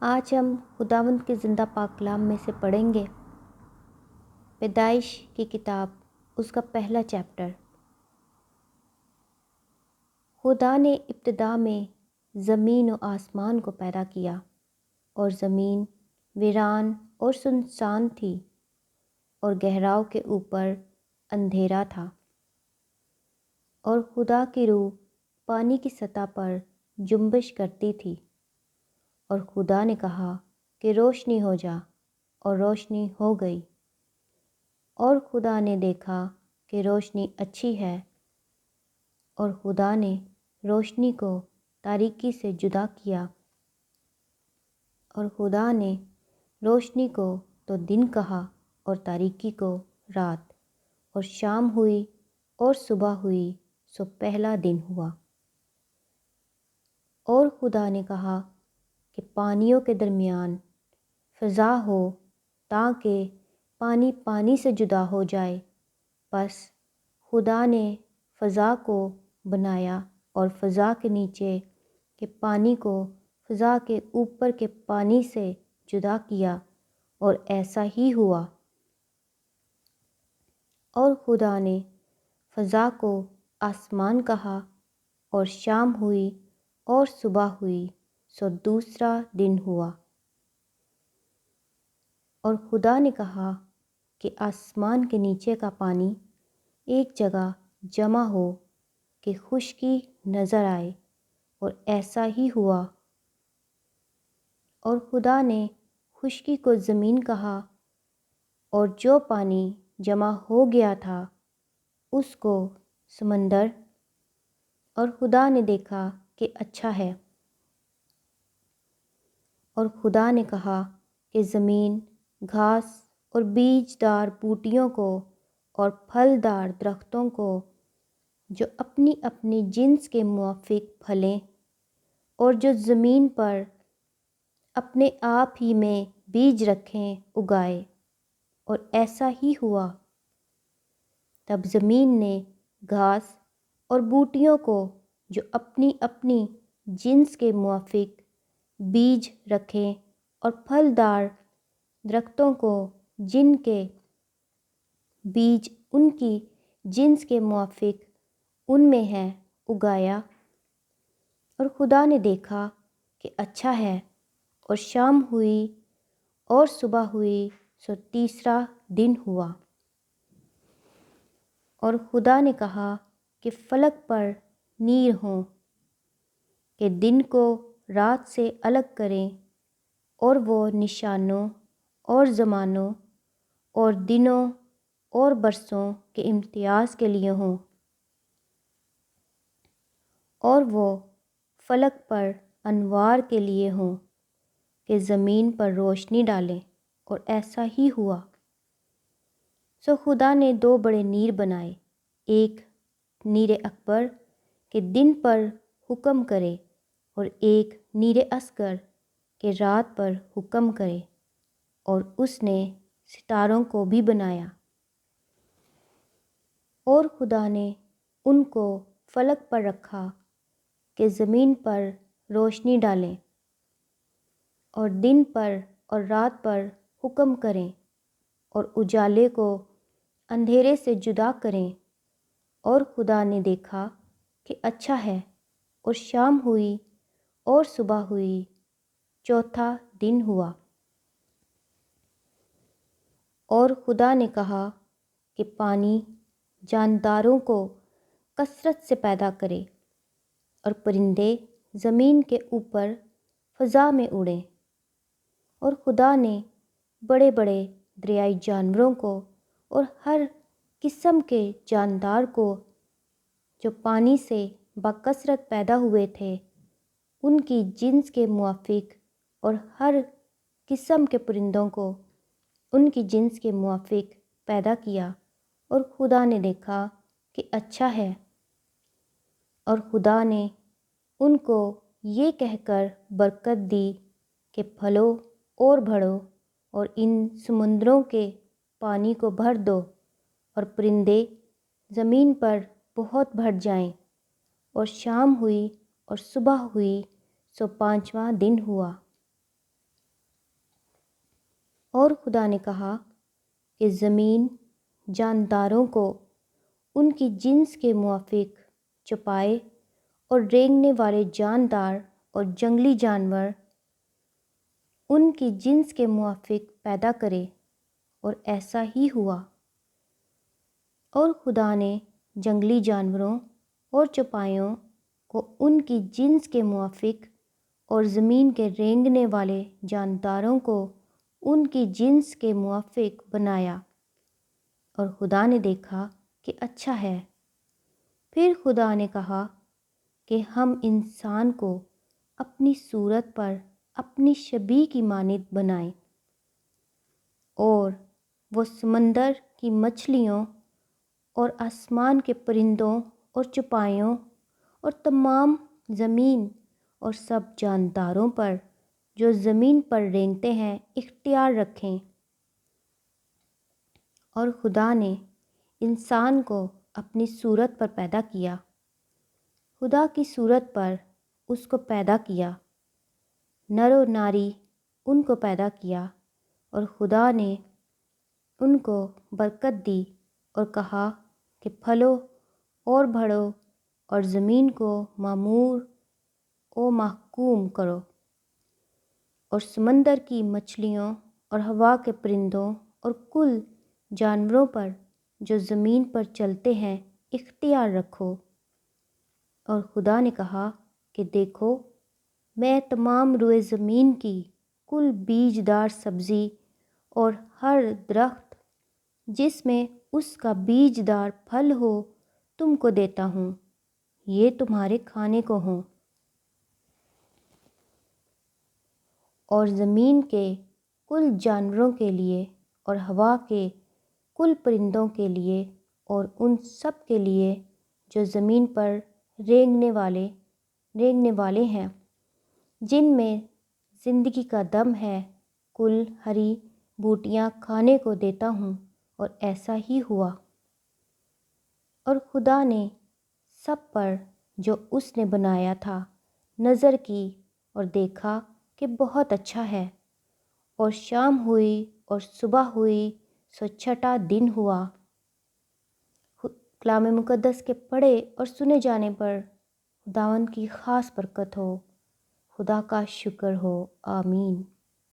آج ہم خداوند کے زندہ پاک کلام میں سے پڑھیں گے پیدائش کی کتاب، اس کا پہلا چیپٹر۔ خدا نے ابتدا میں زمین و آسمان کو پیدا کیا، اور زمین ویران اور سنسان تھی، اور گہراؤ کے اوپر اندھیرا تھا، اور خدا کی روح پانی کی سطح پر جنبش کرتی تھی۔ اور خدا نے کہا کہ روشنی ہو جا، اور روشنی ہو گئی۔ اور خدا نے دیکھا کہ روشنی اچھی ہے، اور خدا نے روشنی کو تاریکی سے جدا کیا، اور خدا نے روشنی کو تو دن کہا، اور تاریکی کو رات۔ اور شام ہوئی اور صبح ہوئی، سو پہلا دن ہوا۔ اور خدا نے کہا کہ پانیوں کے درمیان فضا ہو، تاکہ پانی پانی سے جدا ہو جائے۔ پس خدا نے فضا کو بنایا، اور فضا کے نیچے کے پانی کو فضا کے اوپر کے پانی سے جدا کیا، اور ایسا ہی ہوا۔ اور خدا نے فضا کو آسمان کہا، اور شام ہوئی اور صبح ہوئی، سو دوسرا دن ہوا۔ اور خدا نے کہا کہ آسمان کے نیچے کا پانی ایک جگہ جمع ہو کہ خشکی نظر آئے، اور ایسا ہی ہوا۔ اور خدا نے خشکی کو زمین کہا، اور جو پانی جمع ہو گیا تھا اس کو سمندر۔ اور خدا نے دیکھا کہ اچھا ہے۔ اور خدا نے کہا کہ زمین گھاس اور بیج دار بوٹیوں کو، اور پھلدار درختوں کو جو اپنی اپنی جنس کے موافق پھلیں، اور جو زمین پر اپنے آپ ہی میں بیج رکھیں، اگائے، اور ایسا ہی ہوا۔ تب زمین نے گھاس اور بوٹیوں کو جو اپنی اپنی جنس کے موافق بیج رکھیں، اور پھلدار درختوں کو جن کے بیج ان کی جنس کے موافق ان میں ہے، اگایا۔ اور خدا نے دیکھا کہ اچھا ہے۔ اور شام ہوئی اور صبح ہوئی، سو تیسرا دن ہوا۔ اور خدا نے کہا کہ فلک پر نیر ہوں، کہ دن کو رات سے الگ کریں، اور وہ نشانوں اور زمانوں اور دنوں اور برسوں کے امتیاز کے لیے ہوں، اور وہ فلک پر انوار کے لیے ہوں کہ زمین پر روشنی ڈالیں، اور ایسا ہی ہوا۔ سو خدا نے دو بڑے نیر بنائے، ایک نیر اکبر کہ دن پر حکم کرے، اور ایک نیر اصغر کہ رات پر حکم کرے۔ اور اس نے ستاروں کو بھی بنایا۔ اور خدا نے ان کو فلک پر رکھا کہ زمین پر روشنی ڈالیں، اور دن پر اور رات پر حکم کریں، اور اجالے کو اندھیرے سے جدا کریں۔ اور خدا نے دیکھا کہ اچھا ہے۔ اور شام ہوئی اور صبح ہوئی، چوتھا دن ہوا۔ اور خدا نے کہا کہ پانی جانداروں کو کثرت سے پیدا کرے، اور پرندے زمین کے اوپر فضا میں اڑیں۔ اور خدا نے بڑے بڑے دریائی جانوروں کو، اور ہر قسم کے جاندار کو جو پانی سے بکثرت پیدا ہوئے تھے، ان کی جنس کے موافق، اور ہر قسم کے پرندوں کو ان کی جنس کے موافق پیدا کیا۔ اور خدا نے دیکھا کہ اچھا ہے۔ اور خدا نے ان کو یہ کہہ کر برکت دی کہ پھلو اور بڑھو، اور ان سمندروں کے پانی کو بھر دو، اور پرندے زمین پر بہت بڑھ جائیں۔ اور شام ہوئی اور صبح ہوئی، سو پانچواں دن ہوا۔ اور خدا نے کہا کہ زمین جانداروں کو ان کی جنس کے موافق چپائے اور رینگنے والے جاندار اور جنگلی جانور ان کی جنس کے موافق پیدا کرے، اور ایسا ہی ہوا۔ اور خدا نے جنگلی جانوروں اور چوپایوں کو ان کی جنس کے موافق اور زمین کے رینگنے والے جانداروں کو ان کی جنس کے موافق بنایا، اور خدا نے دیکھا کہ اچھا ہے۔ پھر خدا نے کہا کہ ہم انسان کو اپنی صورت پر اپنی شبیہ کی مانند بنائیں، اور وہ سمندر کی مچھلیوں اور آسمان کے پرندوں اور چوپایوں اور تمام زمین اور سب جانداروں پر جو زمین پر رینگتے ہیں اختیار رکھیں۔ اور خدا نے انسان کو اپنی صورت پر پیدا کیا، خدا کی صورت پر اس کو پیدا کیا، نر و ناری ان کو پیدا کیا، اور خدا نے ان کو برکت دی اور کہا کہ پھلو اور بڑھو اور زمین کو معمور و محکوم کرو، اور سمندر کی مچھلیوں اور ہوا کے پرندوں اور کل جانوروں پر جو زمین پر چلتے ہیں اختیار رکھو۔ اور خدا نے کہا کہ دیکھو، میں تمام روئے زمین کی کل بیج دار سبزی اور ہر درخت جس میں اس کا بیج دار پھل ہو تم کو دیتا ہوں، یہ تمہارے کھانے کو ہوں۔ اور زمین کے کل جانوروں کے لیے اور ہوا کے کل پرندوں کے لیے اور ان سب کے لیے جو زمین پر رینگنے والے ہیں، جن میں زندگی کا دم ہے، کل ہری بوٹیاں کھانے کو دیتا ہوں، اور ایسا ہی ہوا۔ اور خدا نے سب پر جو اس نے بنایا تھا نظر کی اور دیکھا کہ بہت اچھا ہے، اور شام ہوئی اور صبح ہوئی سو چھٹا دن ہوا۔ کلام مقدس کے پڑھے اور سنے جانے پر خداوند کی خاص برکت ہو۔ خدا کا شکر ہو، آمین۔